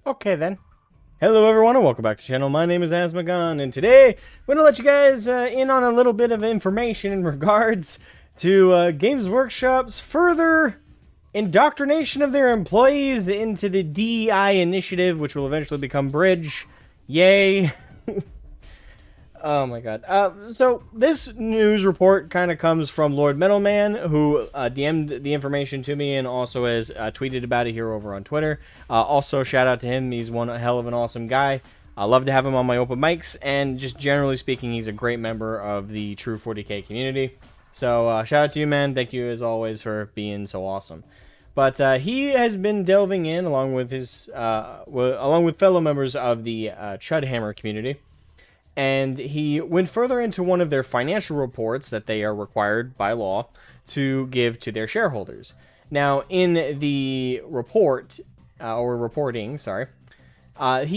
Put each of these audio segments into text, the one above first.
Okay then. Hello everyone and welcome back to the channel. My name is Asmogan, and today I'm going to let you guys in on a little bit of information in regards to Games Workshop's further indoctrination of their employees into the DEI initiative, which will eventually become Bridge. Yay. Oh my god. So this news report kind of comes from Lord Metalman, who DM'd the information to me and also has tweeted about it here over on Twitter. Also, shout out to him. He's one hell of an awesome guy. I love to have him on my open mics, and just generally speaking, he's a great member of the True 40K community. So shout out to you, man. Thank you as always for being so awesome. But he has been delving in along with his along with fellow members of the Chudhammer community. And he went further into one of their financial reports that they are required by law to give to their shareholders. Now, in the report, he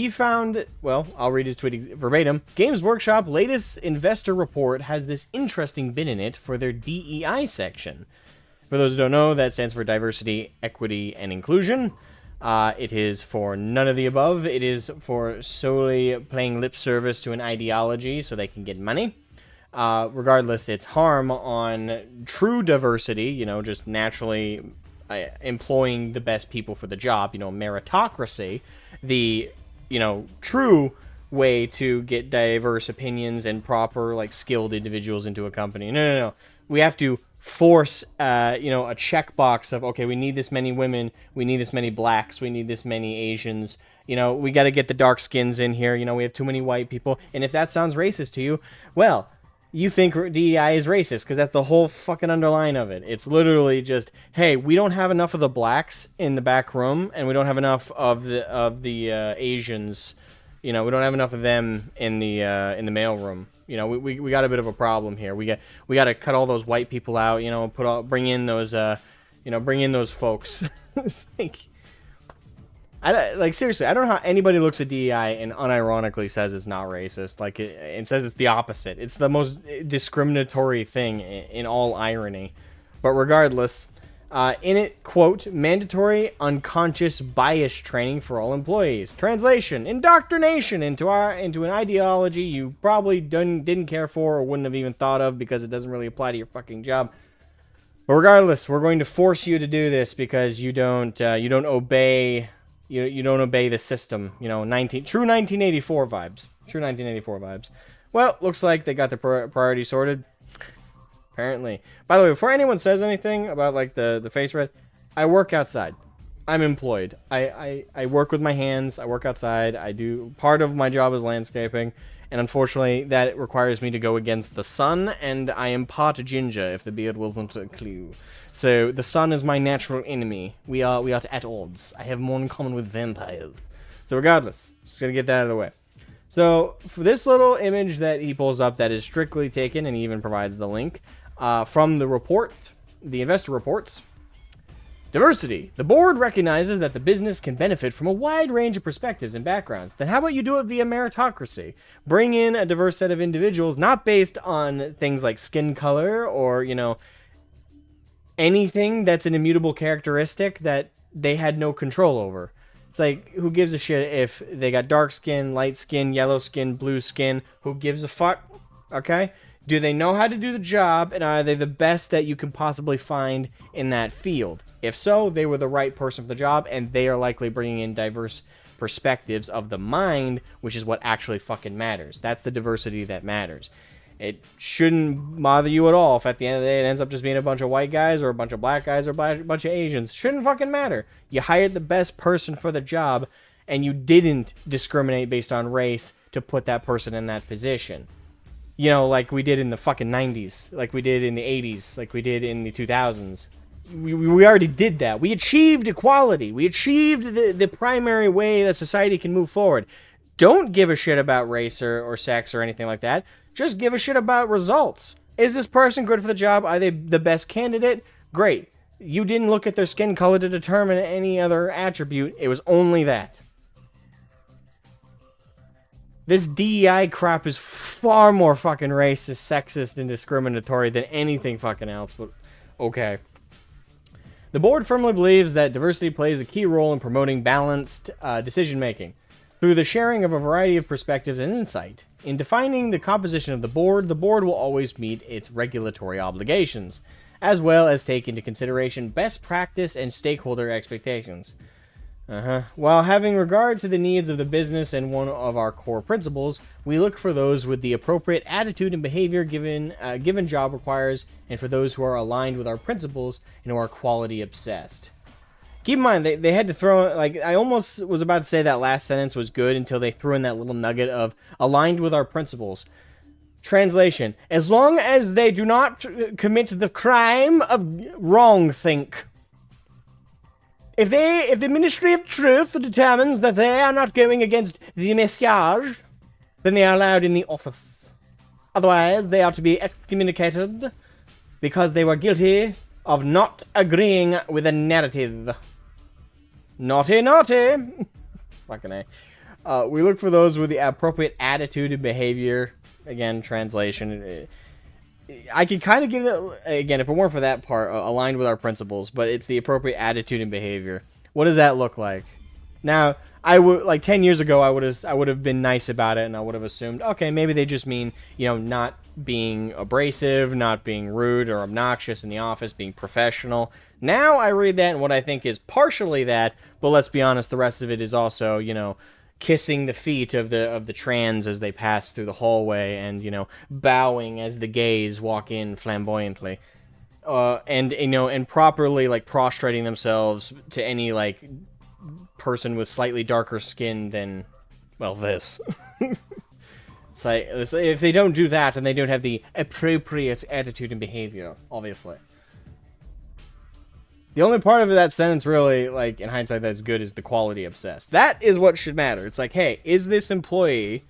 found, well, I'll read his tweet verbatim. Games Workshop latest investor report has this interesting bit in it for their DEI section. For those who don't know, that stands for Diversity, Equity, and Inclusion. It is for none of the above. It is for solely playing lip service to an ideology so they can get money. Regardless, it's harm on true diversity, you know, just naturally employing the best people for the job, you know, meritocracy, the, you know, true way to get diverse opinions and proper, like, skilled individuals into a company. No. We have to force, you know, a checkbox of, okay, we need this many women, we need this many blacks, we need this many Asians, you know, we got to get the dark skins in here, you know, we have too many white people, and if that sounds racist to you, well, you think DEI is racist, because that's the whole fucking underline of it. It's literally just, hey, we don't have enough of the blacks in the back room, and we don't have enough of the Asians, you know, we don't have enough of them in the mail room. You know, we got a bit of a problem here. We got to cut all those white people out. You know, bring in those folks. It's like, seriously, I don't know how anybody looks at DEI and unironically says it's not racist. Like it says it's the opposite. It's the most discriminatory thing in all irony. But regardless, in it, quote, mandatory unconscious bias training for all employees. Translation, indoctrination into an ideology you probably didn't care for or wouldn't have even thought of because it doesn't really apply to your fucking job. But regardless, we're going to force you to do this because you don't obey the system. You know, true 1984 vibes. True 1984 vibes. Well, looks like they got the priority sorted. Apparently. By the way, before anyone says anything about, like, the face red, I work outside. I'm employed. I work with my hands. I work outside. Part of my job is landscaping, and unfortunately, that requires me to go against the sun, and I am part ginger, if the beard wasn't a clue. So, the sun is my natural enemy. We are at odds. I have more in common with vampires. So, regardless, just gonna get that out of the way. So, for this little image that he pulls up that is strictly taken, and he even provides the link, from the report, the investor reports. Diversity. The board recognizes that the business can benefit from a wide range of perspectives and backgrounds. Then how about you do it via meritocracy? Bring in a diverse set of individuals, not based on things like skin color or, you know, anything that's an immutable characteristic that they had no control over. It's like, who gives a shit if they got dark skin, light skin, yellow skin, blue skin? Who gives a fuck? Okay? Do they know how to do the job, and are they the best that you can possibly find in that field? If so, they were the right person for the job, and they are likely bringing in diverse perspectives of the mind, which is what actually fucking matters. That's the diversity that matters. It shouldn't bother you at all if at the end of the day it ends up just being a bunch of white guys or a bunch of black guys or a bunch of Asians. Shouldn't fucking matter. You hired the best person for the job, and you didn't discriminate based on race to put that person in that position. You know, like we did in the fucking 90s, like we did in the 80s, like we did in the 2000s. We already did that. We achieved equality. We achieved the primary way that society can move forward. Don't give a shit about race or sex or anything like that. Just give a shit about results. Is this person good for the job? Are they the best candidate? Great. You didn't look at their skin color to determine any other attribute. It was only that. This DEI crap is far more fucking racist, sexist, and discriminatory than anything fucking else, but okay. The board firmly believes that diversity plays a key role in promoting balanced decision-making through the sharing of a variety of perspectives and insight. In defining the composition of the board will always meet its regulatory obligations, as well as take into consideration best practice and stakeholder expectations. While having regard to the needs of the business and one of our core principles, we look for those with the appropriate attitude and behavior given job requires, and for those who are aligned with our principles and who are quality obsessed. Keep in mind, they had to throw, like, I almost was about to say that last sentence was good until they threw in that little nugget of aligned with our principles. Translation: as long as they do not commit the crime of wrongthink. If the Ministry of Truth determines that they are not going against the message, then they are allowed in the office. Otherwise, they are to be excommunicated because they were guilty of not agreeing with the narrative. Naughty, naughty! Fucking A. We look for those with the appropriate attitude and behavior. Again, translation. I could kind of give it, again, if it weren't for that part, aligned with our principles, but it's the appropriate attitude and behavior. What does that look like? Now, I would, like 10 years ago, I would have been nice about it, and I would have assumed, okay, maybe they just mean, you know, not being abrasive, not being rude or obnoxious in the office, being professional. Now I read that, and what I think is partially that, but let's be honest, the rest of it is also, you know, kissing the feet of the trans as they pass through the hallway, and, you know, bowing as the gays walk in flamboyantly, and, you know, and properly, like, prostrating themselves to any, like, person with slightly darker skin than, well, this. It's like, if they don't do that, then they don't have the appropriate attitude and behavior, obviously. The only part of that sentence really, like, in hindsight, that's good is the quality obsessed. That is what should matter. It's like, hey, is this employee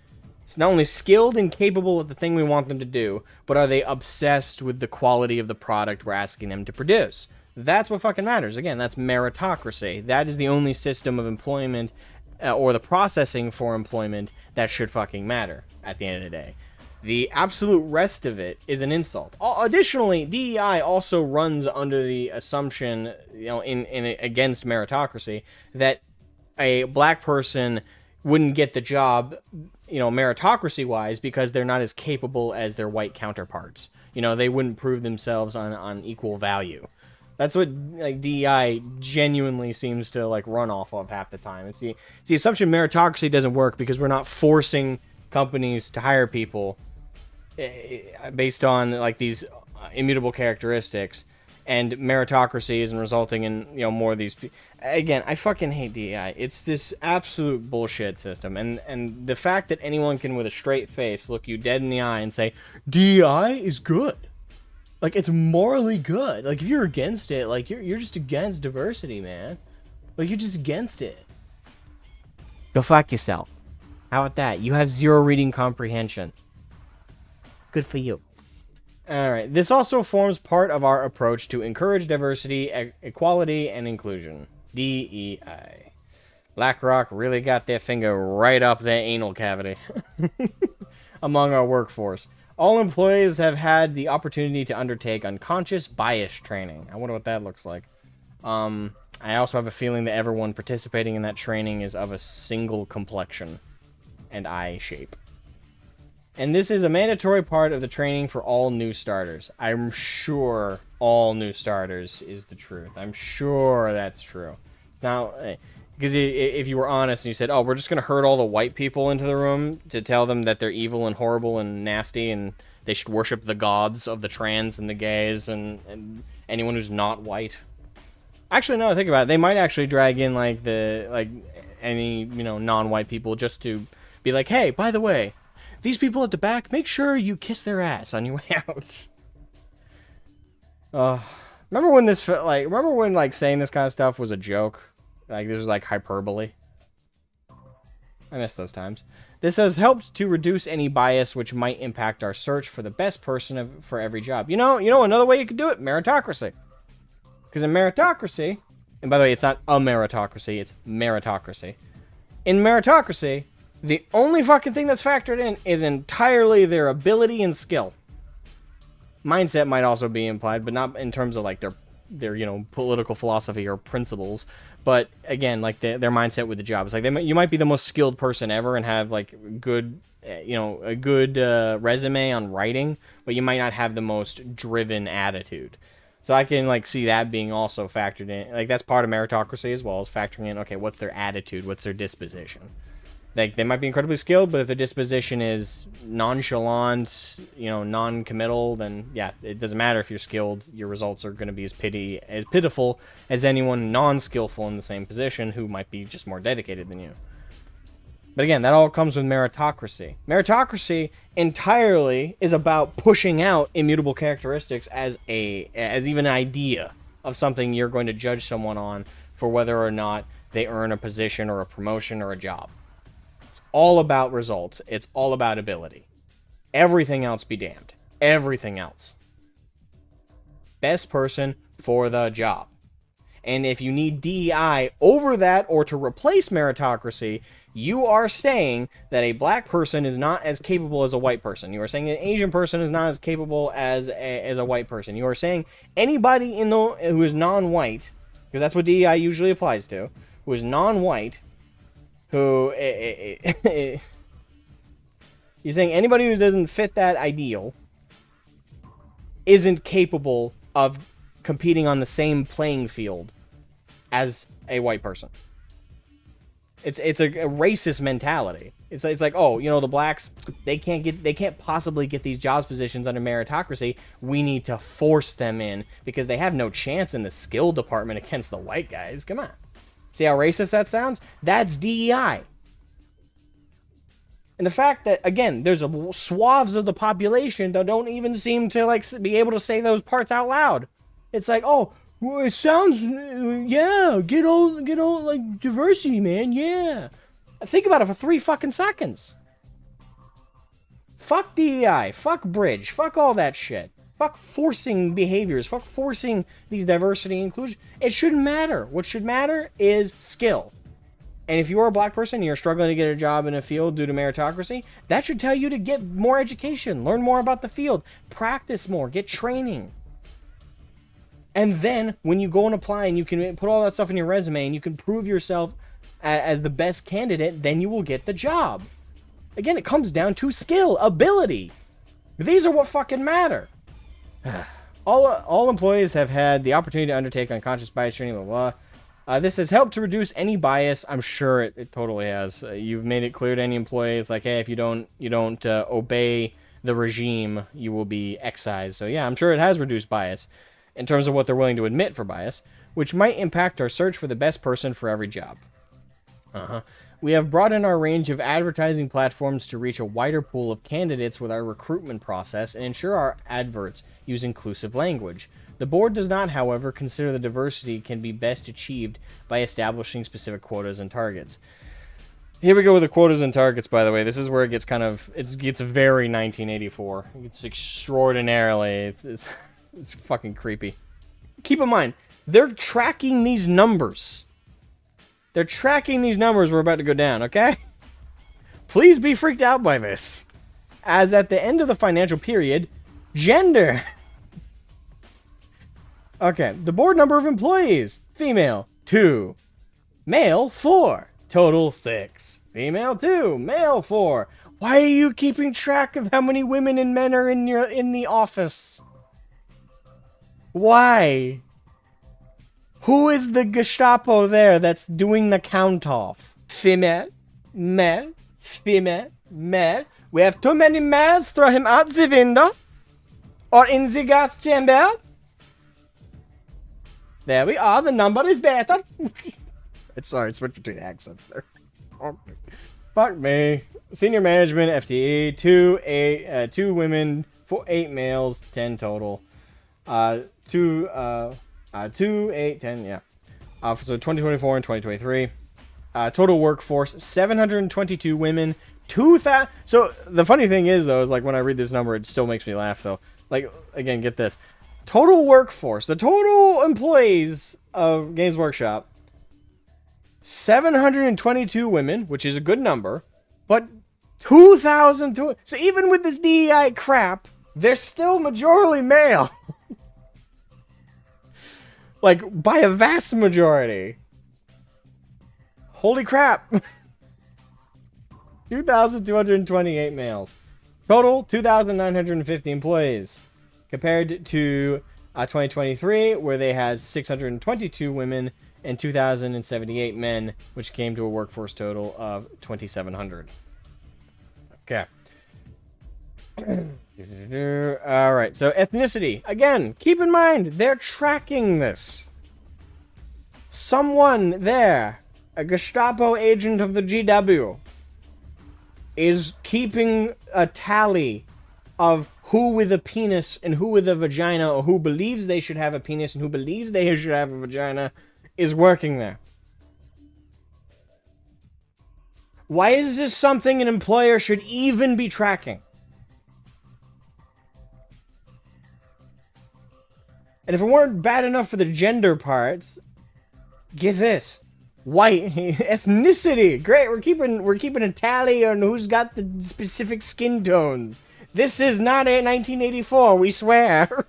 not only skilled and capable of the thing we want them to do, but are they obsessed with the quality of the product we're asking them to produce? That's what fucking matters. Again, that's meritocracy. That is the only system of employment, or the processing for employment, that should fucking matter at the end of the day. The absolute rest of it is an insult. Additionally, DEI also runs under the assumption, you know, in against meritocracy, that a black person wouldn't get the job, you know, meritocracy-wise, because they're not as capable as their white counterparts. You know, they wouldn't prove themselves on equal value. That's what, like, DEI genuinely seems to, like, run off of half the time. It's the assumption meritocracy doesn't work because we're not forcing companies to hire people based on, like, these immutable characteristics, and meritocracy isn't resulting in, you know, more of these again, I fucking hate DEI. It's this absolute bullshit system, and the fact that anyone can with a straight face look you dead in the eye and say DEI is good, like, it's morally good, like, if you're against it, like, you're just against diversity, man, like, you're just against it. Go fuck yourself. How about that? You have zero reading comprehension. Good for you. Alright, this also forms part of our approach to encourage diversity, equality, and inclusion. DEI. BlackRock really got their finger right up their anal cavity among our workforce. All employees have had the opportunity to undertake unconscious bias training. I wonder what that looks like. I also have a feeling that everyone participating in that training is of a single complexion and eye shape. And this is a mandatory part of the training for all new starters. I'm sure all new starters is the truth. I'm sure that's true. It's not, because if you were honest and you said, oh, we're just going to herd all the white people into the room to tell them that they're evil and horrible and nasty and they should worship the gods of the trans and the gays and anyone who's not white. Actually, no, think about it. They might actually drag in, like, any, you know, non-white people just to be like, hey, by the way, these people at the back, make sure you kiss their ass on your way out. Remember when, like, saying this kind of stuff was a joke? Like, this was, like, hyperbole? I miss those times. This has helped to reduce any bias which might impact our search for the best person for every job. You know another way you could do it? Meritocracy. Because in meritocracy, and by the way, it's not a meritocracy, it's meritocracy. In meritocracy, the only fucking thing that's factored in is entirely their ability and skill. Mindset might also be implied, but not in terms of, like, their political philosophy or principles. But again, like their mindset with the job, it's like you might be the most skilled person ever and have like good, a good resume on writing, but you might not have the most driven attitude. So I can like see that being also factored in. Like that's part of meritocracy as well, as factoring in, okay, what's their attitude, what's their disposition. Like they might be incredibly skilled, but if their disposition is nonchalant, non-committal, then yeah, it doesn't matter if you're skilled. Your results are going to be as pitiful as anyone non-skillful in the same position who might be just more dedicated than you. But again, that all comes with meritocracy. Meritocracy entirely is about pushing out immutable characteristics as even an idea of something you're going to judge someone on for whether or not they earn a position or a promotion or a job. It's all about results. It's all about ability. Everything else be damned. Everything else. Best person for the job. And if you need DEI over that or to replace meritocracy, you are saying that a black person is not as capable as a white person. You are saying an Asian person is not as capable as a white person. You are saying anybody who is non-white, because that's what DEI usually applies to, who is non-white, you're saying anybody who doesn't fit that ideal isn't capable of competing on the same playing field as a white person. It's a racist mentality. It's like, oh, the blacks, they can't possibly get these jobs positions under meritocracy. We need to force them in because they have no chance in the skill department against the white guys. Come on. See how racist that sounds? That's DEI. And the fact that, again, there's swaths of the population that don't even seem to like be able to say those parts out loud. It's like, oh, well, it sounds, yeah, get all like diversity, man, yeah. Think about it for 3 fucking seconds. Fuck DEI, fuck bridge, fuck all that shit. Fuck forcing behaviors, fuck forcing these diversity and inclusion. It shouldn't matter. What should matter is skill. And if you're a black person and you're struggling to get a job in a field due to meritocracy, that should tell you to get more education, learn more about the field, practice more, get training. And then when you go and apply and you can put all that stuff in your resume and you can prove yourself as the best candidate, then you will get the job. Again, it comes down to skill, ability. These are what fucking matter. All employees have had the opportunity to undertake unconscious bias training, blah, blah. This has helped to reduce any bias. I'm sure it totally has. You've made it clear to any employee, it's like, hey, if you don't obey the regime, you will be excised. So yeah, I'm sure it has reduced bias in terms of what they're willing to admit for bias, which might impact our search for the best person for every job. We have broadened our range of advertising platforms to reach a wider pool of candidates with our recruitment process and ensure our adverts use inclusive language. The board does not, however, consider the diversity can be best achieved by establishing specific quotas and targets. Here we go with the quotas and targets, by the way. This is where it gets it gets very 1984. It's extraordinarily, it's fucking creepy. Keep in mind, they're tracking these numbers. They're tracking these numbers we're about to go down, okay? Please be freaked out by this. As at the end of the financial period, gender. Okay, the board number of employees. Female, 2. Male, 4. Total, 6. Female, 2. Male, 4. Why are you keeping track of how many women and men are in the office? Why? Who is the Gestapo there that's doing the count-off? Female, male, female, male. We have too many males, throw him out the window. Or in the gas chamber. There we are, the number is better. Sorry, switch between accents there. Fuck me. Senior management, FTE, 2 women, 8 males, 10 total. 2, 8, 10, yeah. So 2024 and 2023. Total workforce, 722 women, 2,000. So the funny thing is, though, is like when I read this number, it still makes me laugh, though. Like, again, get this. Total workforce, the total employees of Games Workshop, 722 women, which is a good number, but 2,000. So even with this DEI crap, they're still majorly male. Like, by a vast majority. Holy crap. 2,228 males. Total, 2,950 employees. Compared to 2023, where they had 622 women and 2,078 men, which came to a workforce total of 2,700. Okay. Alright, so ethnicity. Again, keep in mind, they're tracking this. Someone there, a Gestapo agent of the GW, is keeping a tally of who with a penis and who with a vagina, or who believes they should have a penis and who believes they should have a vagina, is working there. Why is this something an employer should even be tracking? And if it weren't bad enough for the gender parts, get this. White ethnicity. Great, we're keeping a tally on who's got the specific skin tones. This is not 1984, we swear.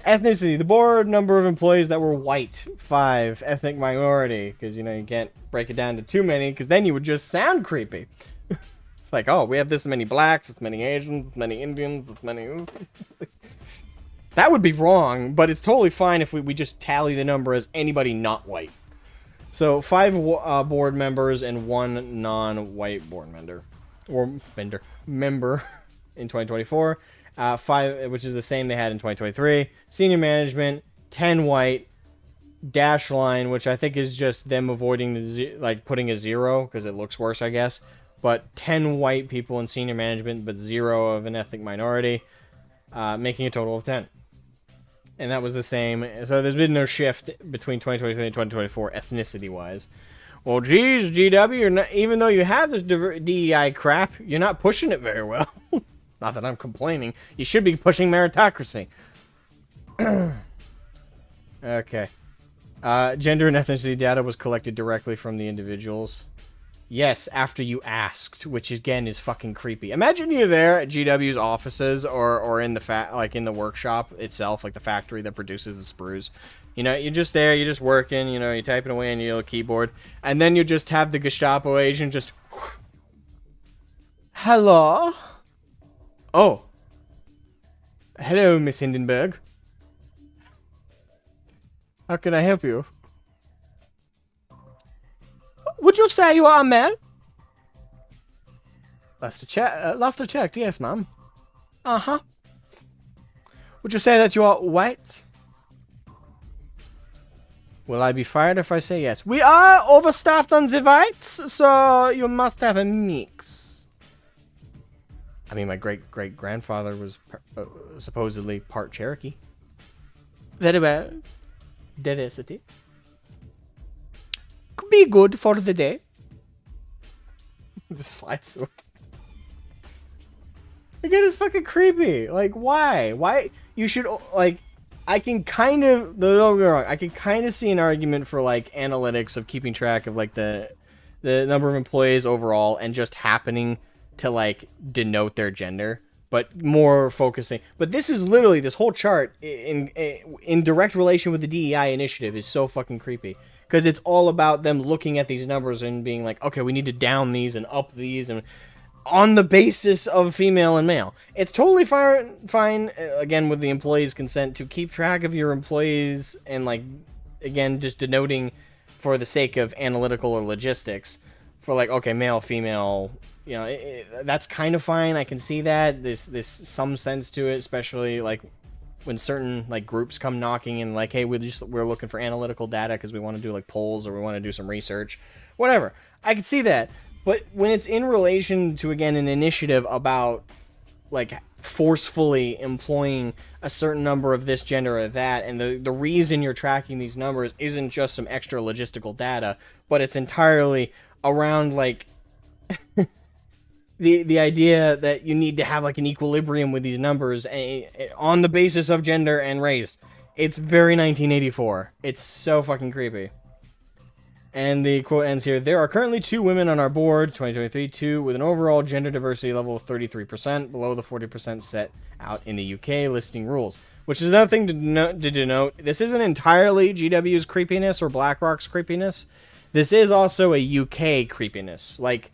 Ethnicity. The board number of employees that were white. 5. Ethnic minority. Because, you know, you can't break it down to too many, because then you would just sound creepy. It's like, oh, we have this many blacks, this many Asians, this many Indians, this many... That would be wrong, but it's totally fine if we just tally the number as anybody not white. So 5 board members and 1 non-white board member in 2024. 5, which is the same they had in 2023. Senior management, 10 white. Dash line, which I think is just them avoiding the putting a 0 because it looks worse, I guess. But 10 white people in senior management, but 0 of an ethnic minority, making a total of 10. And that was the same. So there's been no shift between 2023 and 2024 ethnicity-wise. Well, geez, GW, you're not, even though you have this DEI crap, you're not pushing it very well. Not that I'm complaining. You should be pushing meritocracy. Okay. Gender and ethnicity data was collected directly from the individuals. Yes, after you asked, which again is fucking creepy. Imagine you're there at GW's offices or in the in the workshop itself, like the factory that produces the sprues. You know, you're just there, you're just working, you know, you're typing away on your little keyboard, and then you just have the Gestapo agent just... Hello? Oh. Hello, Miss Hindenburg. How can I help you? Would you say you are a male? Last I checked, yes, ma'am. Uh-huh. Would you say that you are white? Will I be fired if I say yes? We are overstaffed on the whites, so you must have a mix. I mean, my great-great-grandfather was supposedly part Cherokee. Very well. Diversity. Could be good for the day. Just slides through. Again, it's fucking creepy. Like, why? Why? You should, like, I can kind of, don't get me wrong, I can kind of see an argument for, like, analytics of keeping track of, like, the number of employees overall and just happening to, like, denote their gender. But more focusing. But this is literally, this whole chart in direct relation with the DEI initiative is so fucking creepy. Because it's all about them looking at these numbers and being like, okay, we need to down these and up these and on the basis of female and male. It's totally fine, again, with the employees' consent to keep track of your employees and, like, again, just denoting for the sake of analytical or logistics for, like, okay, male, female, you know, that's kind of fine. I can see that. There's some sense to it, especially, like, when certain, like, groups come knocking and, like, hey, we're looking for analytical data because we want to do, like, polls or we want to do some research. Whatever. I can see that. But when it's in relation to, again, an initiative about, like, forcefully employing a certain number of this gender or that, and the reason you're tracking these numbers isn't just some extra logistical data, but it's entirely around, like... The idea that you need to have, like, an equilibrium with these numbers on the basis of gender and race. It's very 1984. It's so fucking creepy. And the quote ends here: "There are currently 2 women on our board, 2023, 2 with an overall gender diversity level of 33%, below the 40% set out in the UK listing rules." Which is another thing to denote. This isn't entirely GW's creepiness or BlackRock's creepiness. This is also a UK creepiness. Like,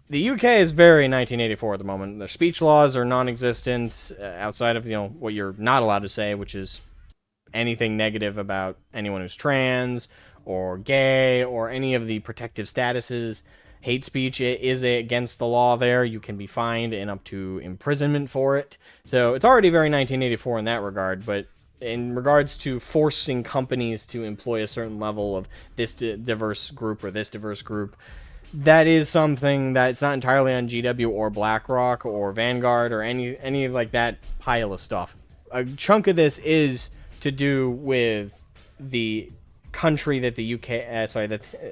the UK is very 1984 at the moment. Their speech laws are non-existent outside of, what you're not allowed to say, which is anything negative about anyone who's trans or gay or any of the protective statuses. Hate speech is against the law there. You can be fined and up to imprisonment for it. So it's already very 1984 in that regard, but in regards to forcing companies to employ a certain level of this diverse group or this diverse group, that is something that it's not entirely on GW or BlackRock or Vanguard or any of like that pile of stuff. A chunk of this is to do with the country that the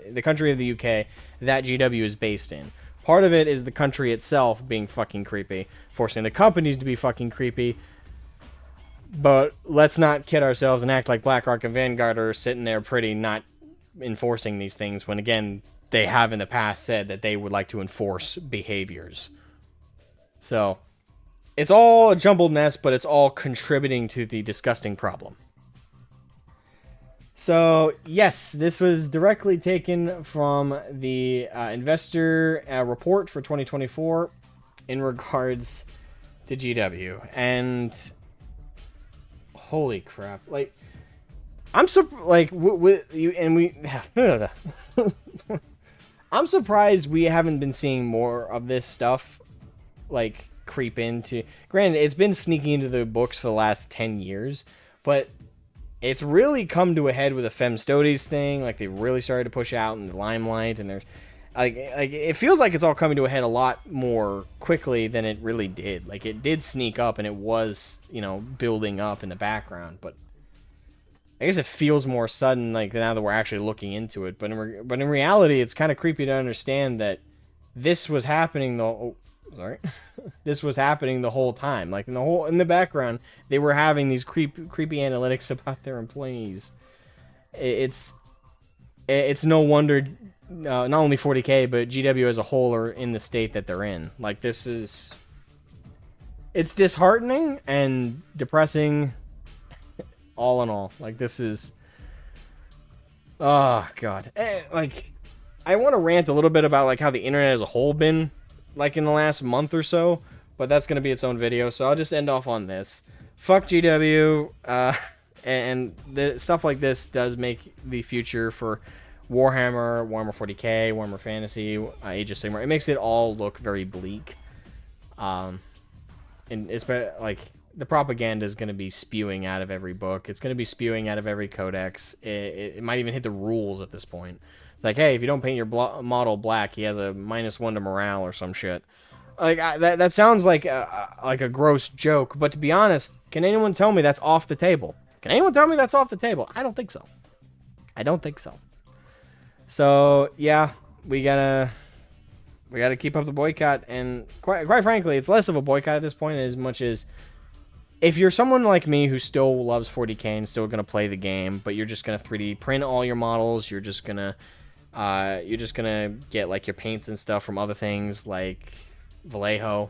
the country of the UK that GW is based in. Part of it is the country itself being fucking creepy, forcing the companies to be fucking creepy. But let's not kid ourselves and act like BlackRock and Vanguard are sitting there pretty not enforcing these things when, again, they have in the past said that they would like to enforce behaviors. So, it's all a jumbled mess, but it's all contributing to the disgusting problem. So, yes, this was directly taken from the investor report for 2024 in regards to GW. And holy crap. Like, I'm I'm surprised we haven't been seeing more of this stuff, like, creep into... Granted, it's been sneaking into the books for the last 10 years, but it's really come to a head with the Femstoties thing. Like, they really started to push out in the limelight, and there's... Like, it feels like it's all coming to a head a lot more quickly than it really did. Like, it did sneak up, and it was, building up in the background, but I guess it feels more sudden, like, now that we're actually looking into it. But in reality, it's kind of creepy to understand that this was happening this was happening the whole time. Like, in the background, they were having these creepy analytics about their employees. It's no wonder not only 40K, but GW as a whole are in the state that they're in. Like, it's disheartening and depressing. All in all, like, this is... Oh, God. Like, I want to rant a little bit about, like, how the internet as a whole been, like, in the last month or so, but that's going to be its own video, so I'll just end off on this. Fuck GW, and the stuff like this does make the future for Warhammer 40K, Warhammer Fantasy, Age of Sigmar, it makes it all look very bleak. And it's, like... The propaganda is going to be spewing out of every book. It's going to be spewing out of every codex. It might even hit the rules at this point. It's like, hey, if you don't paint your model black, he has a -1 to morale or some shit. Like, that sounds like a gross joke, but to be honest, can anyone tell me that's off the table? Can anyone tell me that's off the table? I don't think so. I don't think so. So, yeah, we gotta keep up the boycott, and quite frankly, it's less of a boycott at this point as much as... If you're someone like me who still loves 40K and still going to play the game, but you're just going to 3D print all your models, you're just going to get, like, your paints and stuff from other things like Vallejo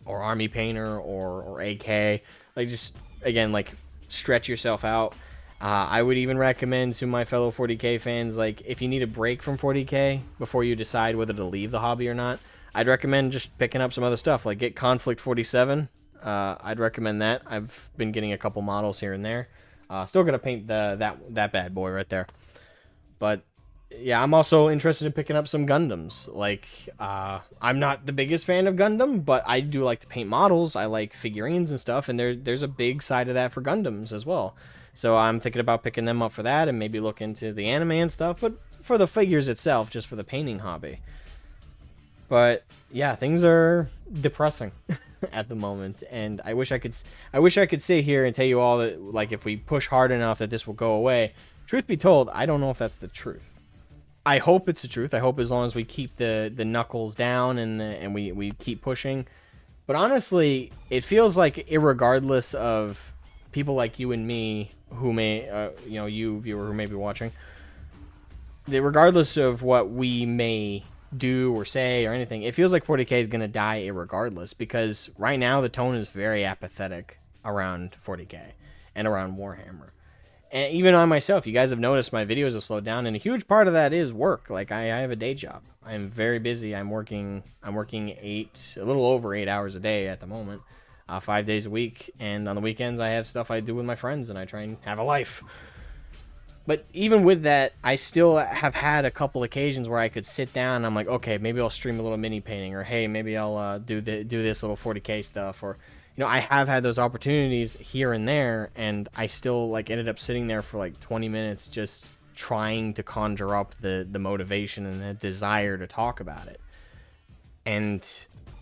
or Army Painter or AK, like, just, again, like, stretch yourself out. I would even recommend to my fellow 40K fans, like, if you need a break from 40K before you decide whether to leave the hobby or not, I'd recommend just picking up some other stuff, like get Conflict 47. I'd recommend that. I've been getting a couple models here and there. Still gonna paint that bad boy right there. But yeah, I'm also interested in picking up some Gundams. Like, I'm not the biggest fan of Gundam, but I do like to paint models. I like figurines and stuff, and there's a big side of that for Gundams as well. So I'm thinking about picking them up for that, and maybe look into the anime and stuff. But for the figures itself, just for the painting hobby. But yeah, things are depressing at the moment, and I wish I could sit here and tell you all that, like, if we push hard enough that this will go away. Truth be told, I don't know if that's the truth. I hope it's the truth. I hope as long as we keep the knuckles down and we keep pushing. But honestly, it feels like irregardless of people like you and me who may you viewer who may be watching, regardless of what we may do or say or anything, it feels like 40k is going to die regardless, because right now the tone is very apathetic around 40k and around Warhammer. And even on myself, you guys have noticed my videos have slowed down, and a huge part of that is work. Like, I have a day job. I'm very busy. I'm working a little over 8 hours a day at the moment, 5 days a week, and on the weekends I have stuff I do with my friends, and I try and have a life. But even with that, I still have had a couple occasions where I could sit down and I'm like, okay, maybe I'll stream a little mini painting, or hey, maybe I'll do this little 40k stuff, or I have had those opportunities here and there, and I still like ended up sitting there for like 20 minutes just trying to conjure up the motivation and the desire to talk about it. And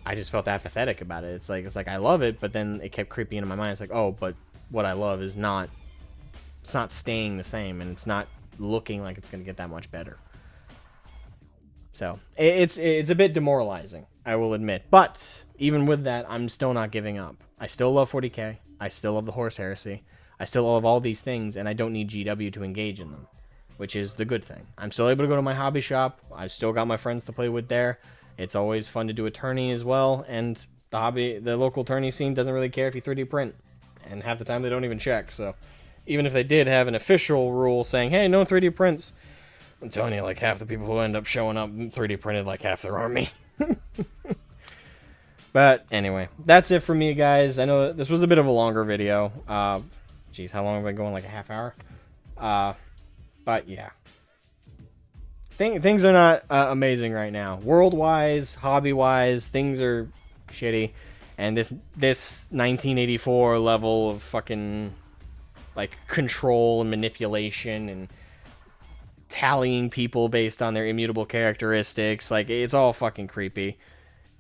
I just felt apathetic about it. It's like I love it, but then it kept creeping into my mind. It's like, oh, but what I love is not staying the same, and it's not looking like it's going to get that much better. So it's a bit demoralizing, I will admit. But even with that, I'm still not giving up. I still love 40k. I still love the Horse Heresy. I still love all these things, and I don't need GW to engage in them, which is the good thing. I'm still able to go to my hobby shop. I've still got my friends to play with there. It's always fun to do a tourney as well, and the local tourney scene doesn't really care if you 3D print, and half the time they don't even check. So even if they did have an official rule saying, hey, no 3D prints, I'm telling you, like, half the people who end up showing up 3D printed like half their army. But anyway, that's it for me, guys. I know this was a bit of a longer video. Geez, how long have I been going? Like a half hour? But yeah. Things are not amazing right now. World-wise, hobby-wise, things are shitty. And this 1984 level of fucking, like, control and manipulation and tallying people based on their immutable characteristics, like, it's all fucking creepy.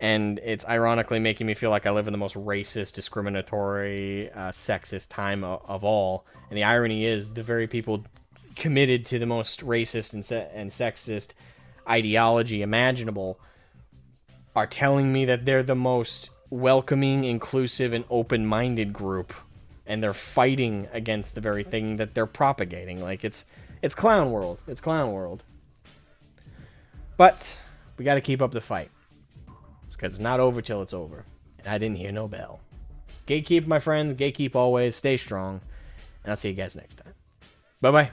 And it's ironically making me feel like I live in the most racist, discriminatory, sexist time of all. And the irony is, the very people committed to the most racist and sexist ideology imaginable are telling me that they're the most welcoming, inclusive, and open-minded group. And they're fighting against the very thing that they're propagating. Like, it's clown world. It's clown world. But we got to keep up the fight. It's because it's not over till it's over. And I didn't hear no bell. Gatekeep, my friends. Gatekeep always. Stay strong. And I'll see you guys next time. Bye-bye.